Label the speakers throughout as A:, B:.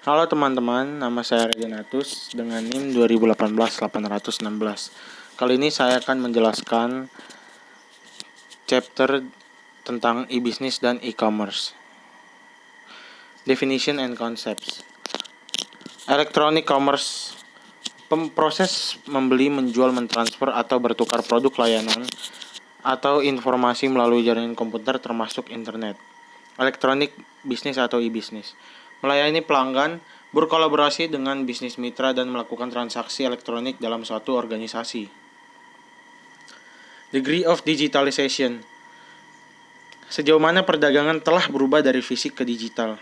A: Halo teman-teman, nama saya Regenatus dengan NIM 2018-816. Kali ini saya akan menjelaskan chapter tentang e-business dan e-commerce. Definition and concepts. Electronic commerce, proses membeli, menjual, mentransfer atau bertukar produk, layanan atau informasi melalui jaringan komputer termasuk internet. Electronic business atau e-business, melayani pelanggan, berkolaborasi dengan bisnis mitra dan melakukan transaksi elektronik dalam suatu organisasi. Degree of digitalization, sejauh mana perdagangan telah berubah dari fisik ke digital.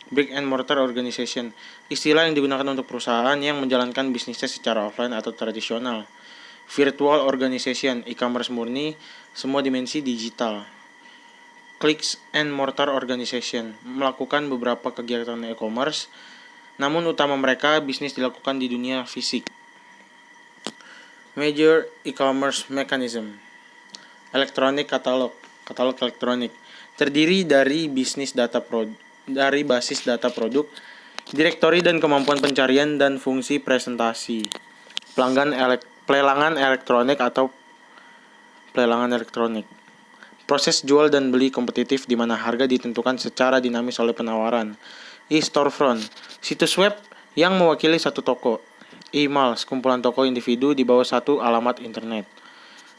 A: Brick and mortar organization, istilah yang digunakan untuk perusahaan yang menjalankan bisnisnya secara offline atau tradisional. Virtual organization, e-commerce murni, semua dimensi digital. Clicks and mortar organization, melakukan beberapa kegiatan e-commerce, namun utama mereka bisnis dilakukan di dunia fisik. Major e-commerce mechanism, electronic catalog elektronik, terdiri dari basis data produk, direktori dan kemampuan pencarian dan fungsi presentasi. Pelelangan elektronik atau pelelangan elektronik, proses jual dan beli kompetitif di mana harga ditentukan secara dinamis oleh penawaran. E-storefront, situs web yang mewakili satu toko. E-malls, kumpulan toko individu di bawah satu alamat internet.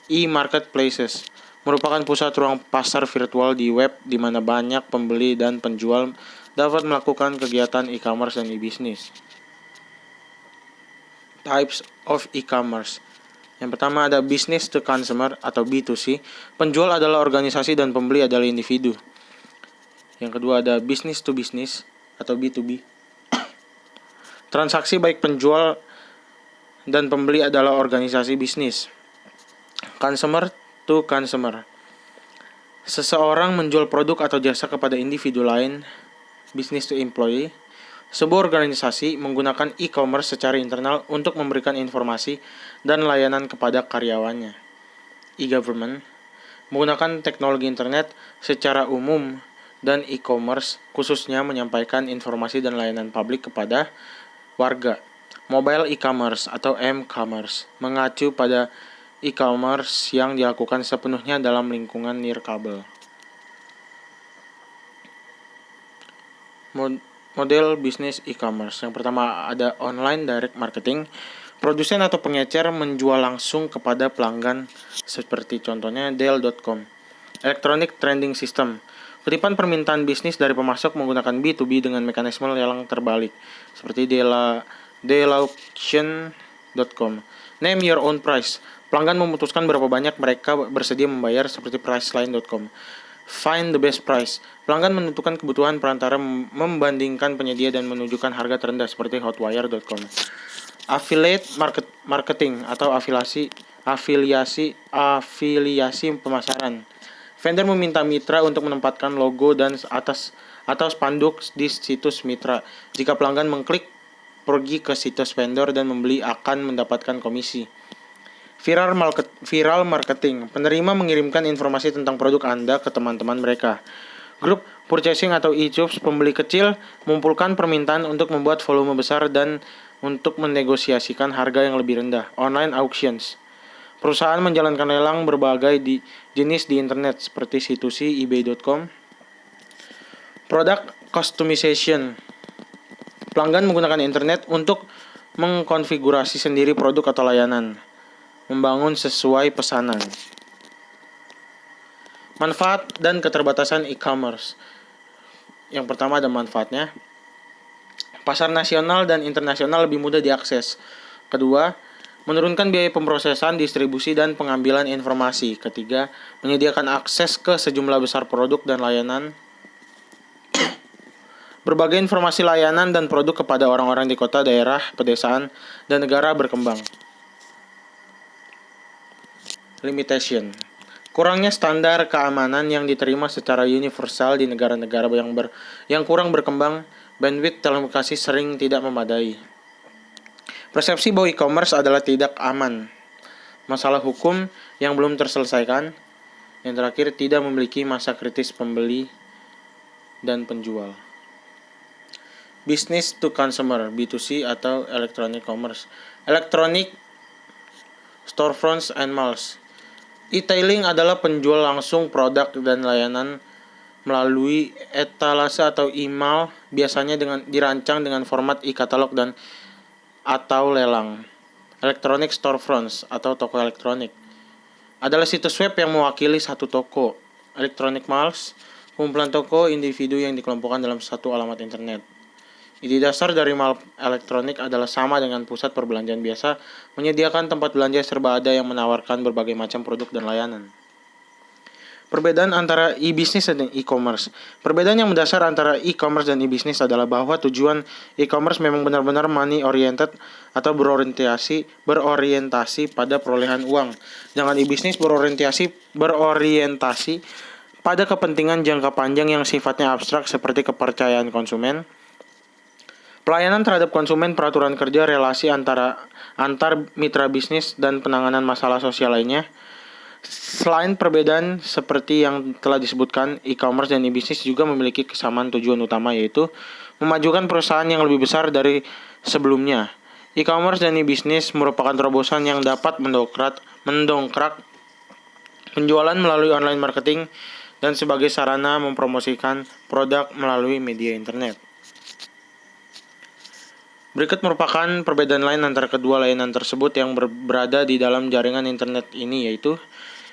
A: E-marketplaces, merupakan pusat ruang pasar virtual di web di mana banyak pembeli dan penjual dapat melakukan kegiatan e-commerce dan e-business. Types of e-commerce. Yang pertama ada business to consumer atau B2C. Penjual adalah organisasi dan pembeli adalah individu. Yang kedua ada business to business atau B2B. Transaksi baik penjual dan pembeli adalah organisasi bisnis. Consumer to consumer. Seseorang menjual produk atau jasa kepada individu lain. Business to employee. Sebuah organisasi menggunakan e-commerce secara internal untuk memberikan informasi dan layanan kepada karyawannya. E-government, menggunakan teknologi internet secara umum dan e-commerce khususnya menyampaikan informasi dan layanan publik kepada warga. Mobile e-commerce atau m-commerce, mengacu pada e-commerce yang dilakukan sepenuhnya dalam lingkungan nirkabel. Model bisnis e-commerce. Yang pertama ada online direct marketing. Produsen atau pengecer menjual langsung kepada pelanggan seperti contohnya Dell.com. Electronic trading system. Kutipan permintaan bisnis dari pemasok menggunakan B2B dengan mekanisme lelang terbalik seperti Dellauction.com. Name your own price. Pelanggan memutuskan berapa banyak mereka bersedia membayar seperti Priceline.com. Find the best price. Pelanggan menentukan kebutuhan perantara membandingkan penyedia dan menunjukkan harga terendah seperti Hotwire.com. Affiliate marketing atau afiliasi pemasaran. Vendor meminta mitra untuk menempatkan logo dan atau spanduk di situs mitra. Jika pelanggan mengklik pergi ke situs vendor dan membeli akan mendapatkan komisi. Viral marketing, penerima mengirimkan informasi tentang produk Anda ke teman-teman mereka. Group purchasing atau e-shops, pembeli kecil mengumpulkan permintaan untuk membuat volume besar dan untuk menegosiasikan harga yang lebih rendah. Online auctions, perusahaan menjalankan lelang berbagai jenis di internet seperti C2C, ebay.com. Product customization, pelanggan menggunakan internet untuk mengkonfigurasi sendiri produk atau layanan. Membangun sesuai pesanan. Manfaat dan keterbatasan e-commerce. Yang pertama ada manfaatnya. Pasar nasional dan internasional lebih mudah diakses. Kedua, menurunkan biaya pemrosesan, distribusi, dan pengambilan informasi. Ketiga, menyediakan akses ke sejumlah besar produk dan layanan. Berbagai informasi layanan dan produk kepada orang-orang di kota, daerah, pedesaan, dan negara berkembang. Limitation, kurangnya standar keamanan yang diterima secara universal di negara-negara yang kurang berkembang. Bandwidth telekomunikasi sering tidak memadai. Persepsi bahwa e-commerce adalah tidak aman. Masalah hukum yang belum terselesaikan. Yang terakhir, tidak memiliki masa kritis pembeli dan penjual. Business to consumer (B2C) atau electronic commerce. Electronic storefronts and malls. E-tailing adalah penjual langsung produk dan layanan melalui etalase atau e-mall, biasanya dirancang dengan format e-katalog dan atau lelang. Electronic storefronts atau toko elektronik adalah situs web yang mewakili satu toko. Electronic malls, kumpulan toko individu yang dikelompokkan dalam satu alamat internet. Ide dasar dari mall elektronik adalah sama dengan pusat perbelanjaan biasa, menyediakan tempat belanja serba ada yang menawarkan berbagai macam produk dan layanan. Perbedaan antara e-business dan e-commerce. Perbedaan yang mendasar antara e-commerce dan e-business adalah bahwa tujuan e-commerce memang benar-benar money oriented atau berorientasi pada perolehan uang. Sedangkan e-business berorientasi pada kepentingan jangka panjang yang sifatnya abstrak seperti kepercayaan konsumen, pelayanan terhadap konsumen, peraturan kerja, relasi antar mitra bisnis, dan penanganan masalah sosial lainnya. Selain perbedaan seperti yang telah disebutkan, e-commerce dan e-business juga memiliki kesamaan tujuan utama, yaitu memajukan perusahaan yang lebih besar dari sebelumnya. E-commerce dan e-business merupakan terobosan yang dapat mendongkrak penjualan melalui online marketing dan sebagai sarana mempromosikan produk melalui media internet. Berikut merupakan perbedaan lain antara kedua layanan tersebut yang berada di dalam jaringan internet ini, yaitu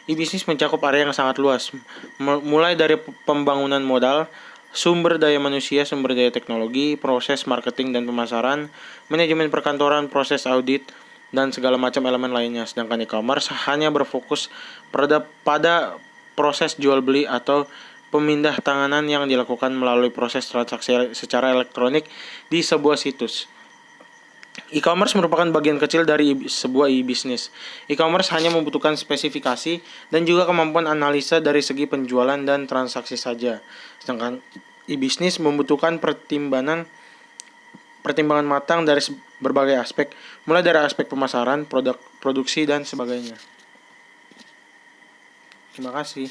A: e-business mencakup area yang sangat luas, mulai dari pembangunan modal, sumber daya manusia, sumber daya teknologi, proses marketing dan pemasaran, manajemen perkantoran, proses audit, dan segala macam elemen lainnya. Sedangkan e-commerce hanya berfokus pada proses jual beli atau pemindah tanganan yang dilakukan melalui proses transaksi secara elektronik di sebuah situs. E-commerce merupakan bagian kecil dari sebuah e-business. E-commerce hanya membutuhkan spesifikasi dan juga kemampuan analisa dari segi penjualan dan transaksi saja. Sedangkan e-business membutuhkan pertimbangan matang dari berbagai aspek, mulai dari aspek pemasaran, produksi, dan sebagainya. Terima kasih.